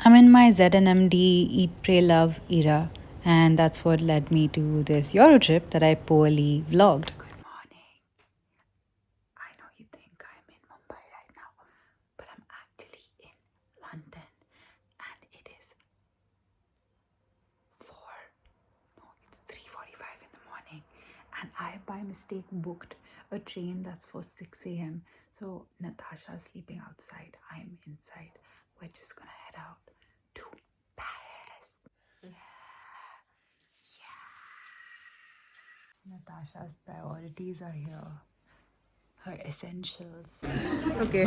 I'm in my ZNMD Eat, Pray, Love era, and that's what led me to this Euro trip that I poorly vlogged. Good morning. I know you think I'm in Mumbai right now, but I'm actually in London, and it is 3:45 in the morning, and I by mistake booked a train that's for 6 a.m. So Natasha's sleeping outside, I'm inside. We're just gonna head out to Paris. Natasha's priorities are here. Her essentials. Okay.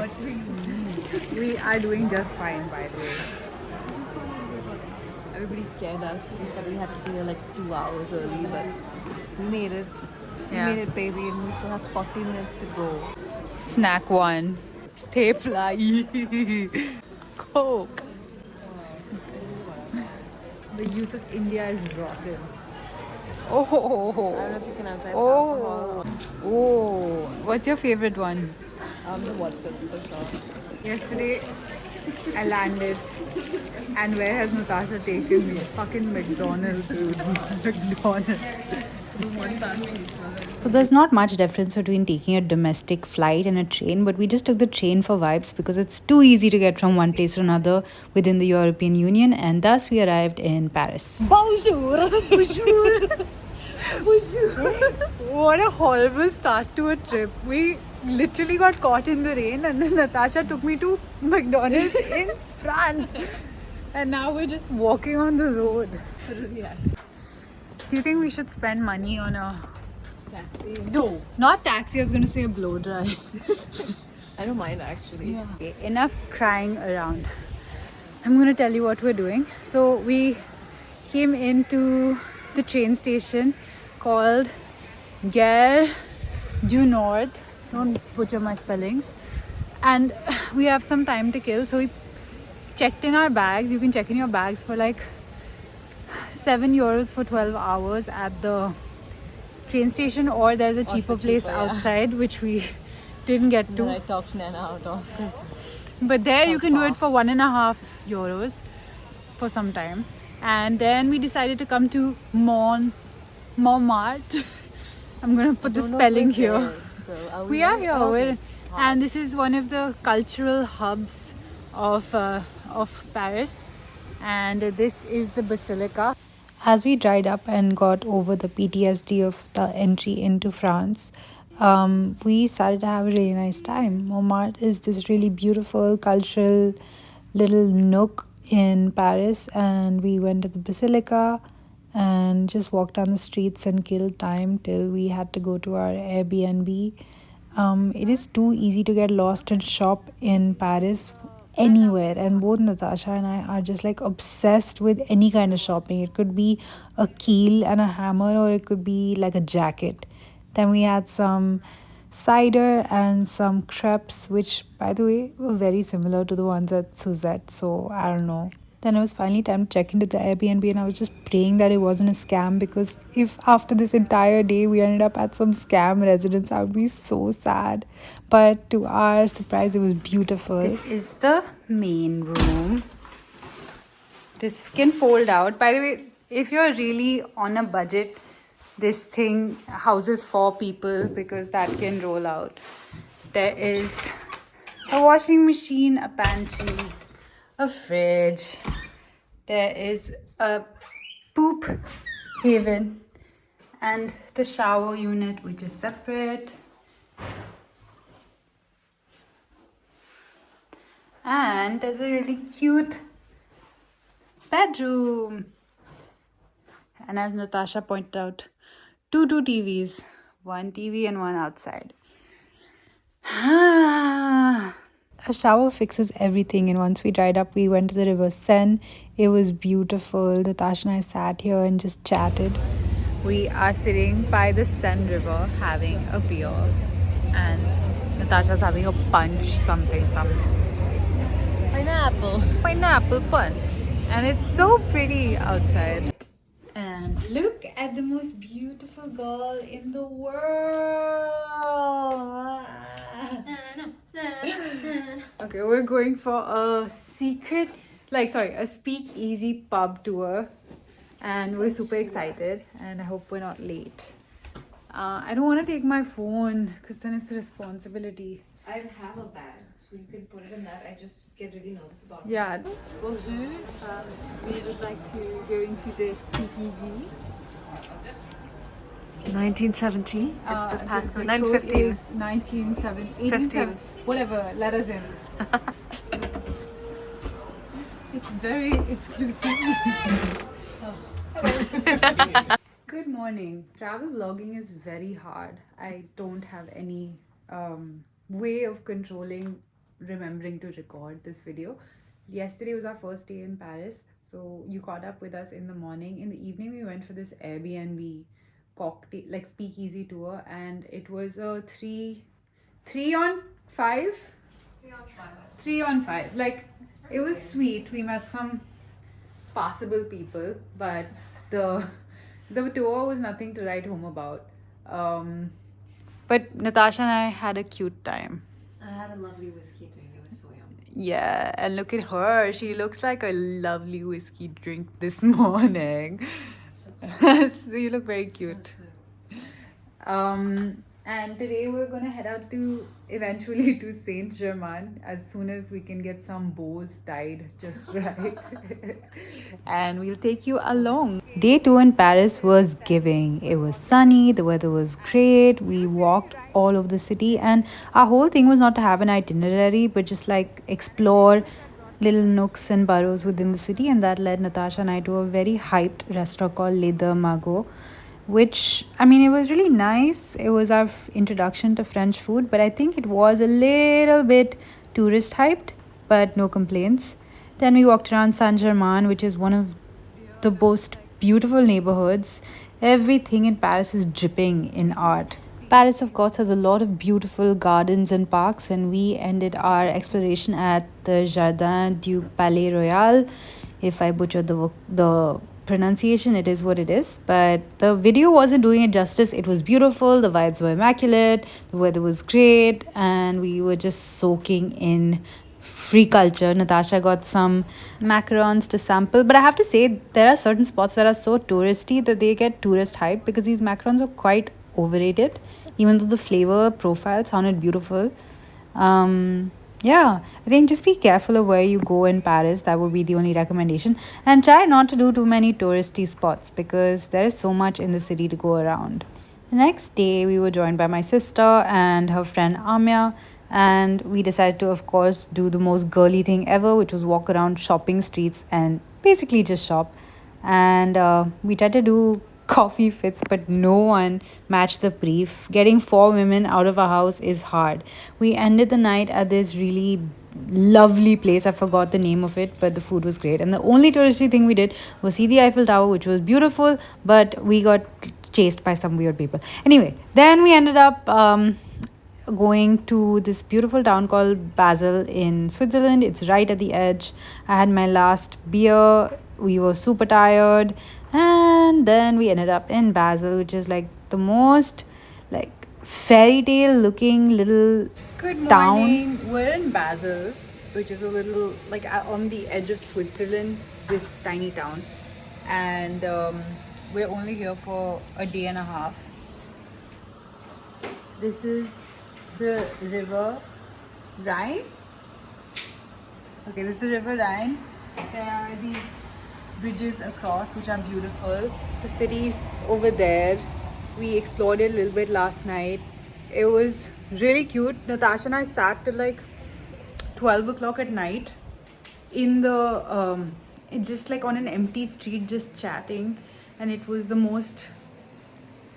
We are doing just fine, by the way. Everybody scared us. They said we had to be here like 2 hours early, but we made it. Yeah. We made it, baby, and we still have 40 minutes to go. Snack one. Stay fly. Coke. The youth of India is rotten. Oh. I don't know if you can advise alcohol. Oh. What's your favorite one? The Watsons for sure. Yesterday, I landed, and where has Natasha taken me? Fucking McDonald's, dude. McDonald's. So there's not much difference between taking a domestic flight and a train, but we just took the train for vibes because it's too easy to get from one place to another within the European Union, and thus we arrived in Paris. Bonjour! Bonjour! Bonjour! What a horrible start to a trip. We literally got caught in the rain, and then Natasha took me to McDonald's in France. And now we're just walking on the road. Yeah. Do you think we should spend money on a Taxi. No, not taxi. I was going to say a blow dry. I don't mind actually. Yeah. Okay, enough crying around. I'm going to tell you what we're doing. So we came into the train station called Gare du Nord. Don't butcher my spellings. And we have some time to kill. So we checked in our bags. You can check in your bags for like €7 for 12 hours at the train station, or there's a cheaper place outside, which we didn't get to. That I talked Nana out of. But there you can do it for €1.50 for some time. And then we decided to come to Montmartre. I'm gonna put the spelling here. We are here. Okay. And this is one of the cultural hubs of Paris. And this is the Basilica. As we dried up and got over the PTSD of the entry into France, we started to have a really nice time. Montmartre is this really beautiful cultural little nook in Paris, and we went to the Basilica and just walked down the streets and killed time till we had to go to our Airbnb. It is too easy to get lost and shop in Paris anywhere, and both Natasha and I are just like obsessed with any kind of shopping. It could be a keel and a hammer, or it could be like a jacket. Then we had some cider and some crepes, which by the way were very similar to the ones at Suzette, so I don't know. Then it was finally time to check into the Airbnb, and I was just praying that it wasn't a scam, because if after this entire day we ended up at some scam residence, I would be so sad. But to our surprise, it was beautiful. This is the main room. This can fold out. By the way, if you're really on a budget, this thing houses 4 people because that can roll out. There is a washing machine, a pantry, a fridge. There is a poop haven and the shower unit, which is separate. And there's a really cute bedroom. And as Natasha pointed out, two TVs, one TV and one outside. A shower fixes everything, and once we dried up, we went to the river Seine. It was beautiful. Natasha and I sat here and just chatted. We are sitting by the Seine River having a beer, and Natasha's having a punch, something. Pineapple punch. And it's so pretty outside. And look at the most beautiful girl in the world. Okay, we're going for a secret like sorry, a speakeasy pub tour, and we're super excited. And I hope we're not late. I don't want to take my phone because then it's a responsibility. I have a bag, so you can put it in that. I just get really nervous about it. Yeah. Bonjour. We would like to go into the speakeasy. 1917 is the passcode. 915. 1917. 15. Whatever. Let us in. It's very exclusive. Good morning. Travel vlogging is very hard. I don't have any way of remembering to record this video. Yesterday was our first day in Paris, so you caught up with us in the morning. In the evening, we went for this Airbnb cocktail, like speakeasy tour, and it was a three on five. 3 on 5. Like, it was sweet. We met some passable people, but the tour was nothing to write home about. But Natasha and I had a cute time. I had a lovely whiskey drink. It was so yummy. Yeah, and look at her. She looks like a lovely whiskey drink this morning. So you look very cute. And today we're gonna head out to eventually to Saint Germain as soon as we can get some bows tied just right. And we'll take you along. Day 2 in Paris was giving. It was sunny, the weather was great. We walked all over the city, and our whole thing was not to have an itinerary but just like explore little nooks and burrows within the city, and that led Natasha and I to a very hyped restaurant called Les Deux Magots, which, I mean, it was really nice. It was our introduction to French food, but I think it was a little bit tourist hyped, but no complaints. Then we walked around Saint Germain, which is one of the most beautiful neighborhoods. Everything in Paris is dripping in art. Paris, of course, has a lot of beautiful gardens and parks, and we ended our exploration at the Jardin du Palais Royal. If I butchered the pronunciation, it is what it is. But the video wasn't doing it justice. It was beautiful, the vibes were immaculate, the weather was great, and we were just soaking in free culture. Natasha got some macarons to sample, but I have to say there are certain spots that are so touristy that they get tourist hype because these macarons are quite overrated, even though the flavor profile sounded beautiful. Yeah, I think just be careful of where you go in Paris. That would be the only recommendation. And try not to do too many touristy spots because there is so much in the city to go around. The next day, we were joined by my sister and her friend Amya, and we decided to, of course, do the most girly thing ever, which was walk around shopping streets and basically just shop. And we tried to do coffee fits, but no one matched the brief. Getting 4 women out of a house is hard. We ended the night at this really lovely place. I forgot the name of it, but the food was great. And the only touristy thing we did was see the Eiffel Tower, which was beautiful, but we got chased by some weird people. Anyway, then we ended up going to this beautiful town called Basel in Switzerland. It's right at the edge. I had my last beer. We were super tired, and then we ended up in Basel, which is like the most like fairy tale looking little Good town. morning. We're in Basel, which is a little like on the edge of Switzerland, this tiny town. And we're only here for a day and a half. This is the river Rhine. Okay, this is the river Rhine. There are these bridges across which are beautiful. The city's over there. We explored it a little bit last night. It was really cute. Natasha and I sat till like 12 o'clock at night in the just like on an empty street, just chatting, and it was the most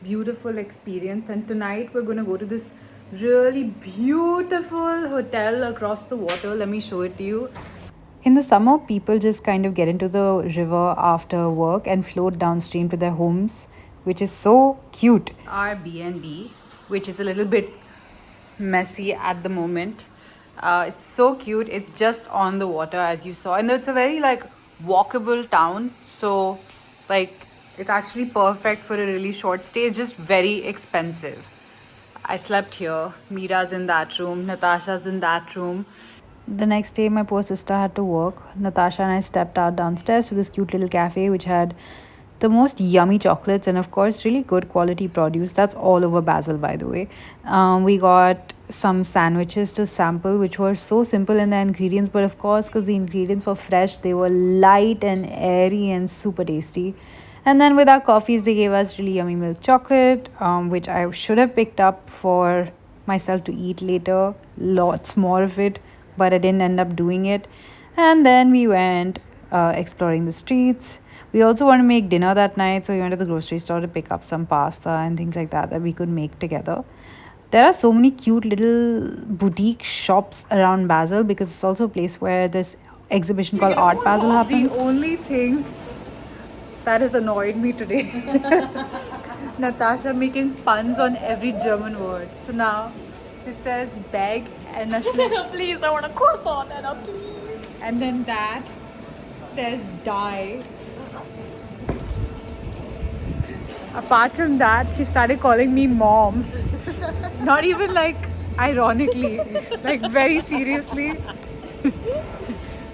beautiful experience. And tonight we're gonna go to this really beautiful hotel across the water. Let me show it to you. In the summer, people just kind of get into the river after work and float downstream to their homes, which is so cute. Airbnb, which is a little bit messy at the moment. It's so cute. It's just on the water, as you saw, and it's a very like walkable town. So like it's actually perfect for a really short stay. It's just very expensive. I slept here. Mira's in that room. Natasha's in that room. The next day, my poor sister had to work. Natasha and I stepped out downstairs to this cute little cafe which had the most yummy chocolates and, of course, really good quality produce. That's all over Basel, by the way. We got some sandwiches to sample, which were so simple in the ingredients, but of course, because the ingredients were fresh, they were light and airy and super tasty. And then with our coffees, they gave us really yummy milk chocolate, which I should have picked up for myself to eat later. Lots more of it, but I didn't end up doing it. And then we went exploring the streets. We also want to make dinner that night, so we went to the grocery store to pick up some pasta and things like that that we could make together. There are so many cute little boutique shops around Basel because it's also a place where this exhibition called Art Basel happens. The only thing that has annoyed me today, Natasha making puns on every German word. So now this says bag and Please, I want a croissant, Anna, please. and then that says die. Apart from that, she started calling me mom. Not even like ironically, like very seriously.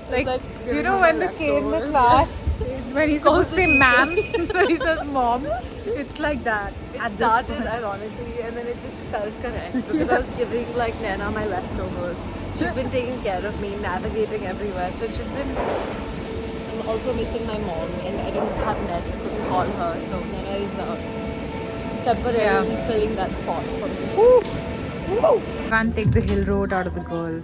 like you giving know her when my the kid in the leftovers. class, when he's supposed to say teacher. ma'am, but he says mom. It's like that. It at this started point. ironically and then it just felt correct because I was giving like Nana my leftovers. She's been taking care of me, navigating everywhere. So it's just been. I'm also missing my mom and I don't have net, couldn't call her. So Nana is temporarily filling that spot for me. Can't take the hill road out of the girl.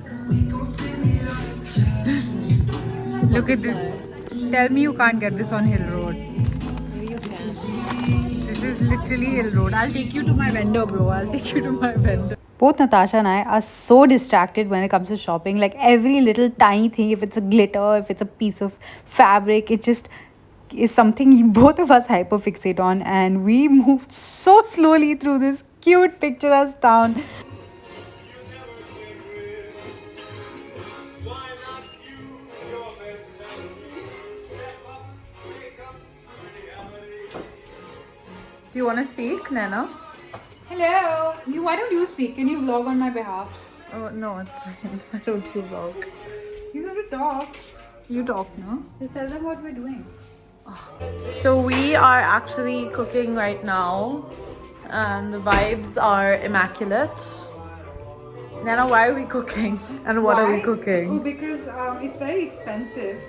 Look at this. Tell me you can't get this on hill road. You can. This is literally hill road. I'll take you to my vendor, bro. I'll take you to my vendor. Both Natasha and I are so distracted when it comes to shopping. Like every little tiny thing, if it's a glitter, if it's a piece of fabric, it just is something both of us hyper fixate on. And we moved so slowly through this cute picturesque town. Do you want to speak, Nana? Hello. Why don't you speak? Can you vlog on my behalf? Oh no, it's fine. I don't do vlog. You have to talk. You talk, no? Just tell them what we're doing. So we are actually cooking right now and the vibes are immaculate. Nana, why are we cooking? And what are we Why? cooking? Oh, because it's very expensive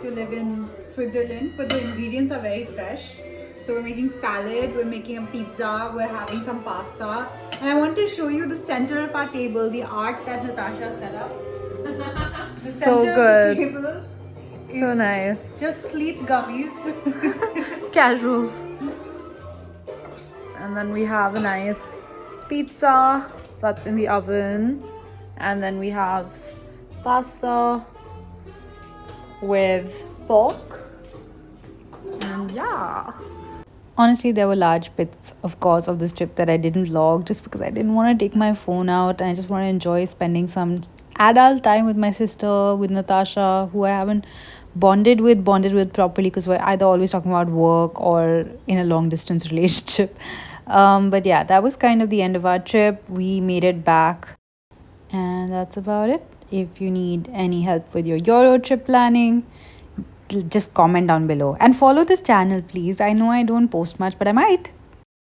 to live in Switzerland, but the ingredients are very fresh. So we're making salad, we're making a pizza, we're having some pasta. And I want to show you the center of our table, the art that Natasha set up. The So center good. Of the table So nice. just sleep gummies. Casual. And then we have a nice pizza that's in the oven. And then we have pasta with pork. And yeah. Honestly, there were large bits, of course, of this trip that I didn't vlog just because I didn't want to take my phone out and I just want to enjoy spending some adult time with my sister, with Natasha, who I haven't bonded with properly because we're either always talking about work or in a long distance relationship. But yeah, that was kind of the end of our trip. We made it back, and that's about it. If you need any help with your Euro trip planning, just comment down below and follow this channel, please. I know I don't post much, but I might.